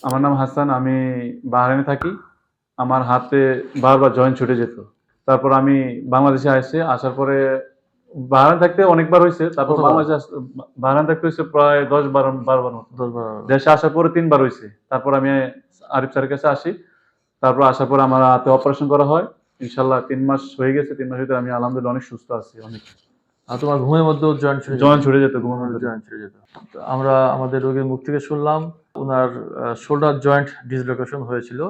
আমার নাম হাসান, আমি বাহরাইনে থাকি। আমার হাতে বারবার জয়েন্ট ছুটে যেত। তারপর আমি বাংলাদেশে আসছি, আসার পরে বাহরাইন থাকতে অনেকবার হয়েছে, তারপর কতবার? বাংলাদেশে বাহরাইন থাকতে হয়েছে প্রায় 10-12 বার মতো। 10-12 বার। দেশে আসার পরে 3 বার হয়েছে। তারপর আমি আরিফ স্যারের কাছে আসি। তারপর আসার পরে আমার হাতে অপারেশন করা হয়। ইনশাল্লাহ 3 মাস হয়ে গেছে। 3 মাস ভিতরে আমি আলহামদুলিল্লাহ অনেক সুস্থ আছি। অনেক আর তোমার ঘুমের মধ্যেও জয়েন্ট ছিঁড়ে যেত? জয়েন্ট ছুটে যেত ঘুমের ঘুমের মধ্যে। জয়েন্ট ছিঁড়ে যেত। তো আমরা আমাদের রোগীর মুখ থেকে শুনলাম ওনার শোল্ডার জয়েন্ট ডিসলোকেশন হয়েছিল।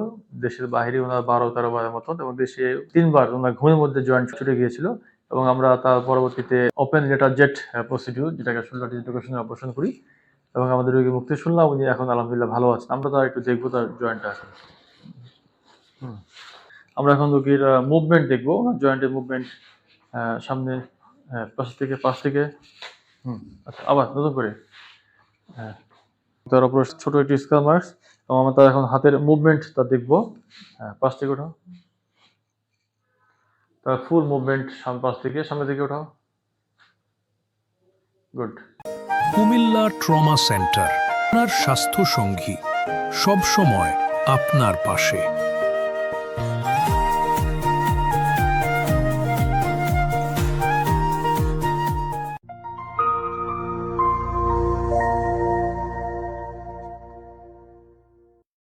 দেশের বাইরে ওনার 12-13 বারের মতন, এবং দেশে 3 বার ওনার ঘুমের মধ্যে জয়েন্ট ছুটে গিয়েছিল। এবং আমরা তার পরবর্তীতে ওপেন লেটার জেট প্রসিডিউর, যেটাকে শোল্ডার ডিসলোকেশনের অপারেশন করি। এবং আমাদের রোগীর মুখ থেকে শুনলাম উনি এখন আলহামদুলিল্লাহ ভালো আছেন। আমরা তার একটু দেখবো তার জয়েন্টটা আছে। আমরা এখন রোগীর মুভমেন্ট দেখবো, জয়েন্টের মুভমেন্ট। সামনে, পাশ থেকে। আচ্ছা, আবার নতুন করে। হ্যাঁ, তার উপর ছোট একটি স্কার মার্কস, এবং আমরা তার এখন হাতের মুভমেন্ট তা দেখবো। হ্যাঁ, পাশ থেকে ওঠাও। তার ফুল মুভমেন্ট সামনে থেকে ওঠাও। গুড। কুমিল্লা ট্রমা সেন্টার, আপনার স্বাস্থ্য সঙ্গী, সব সময় আপনার পাশে।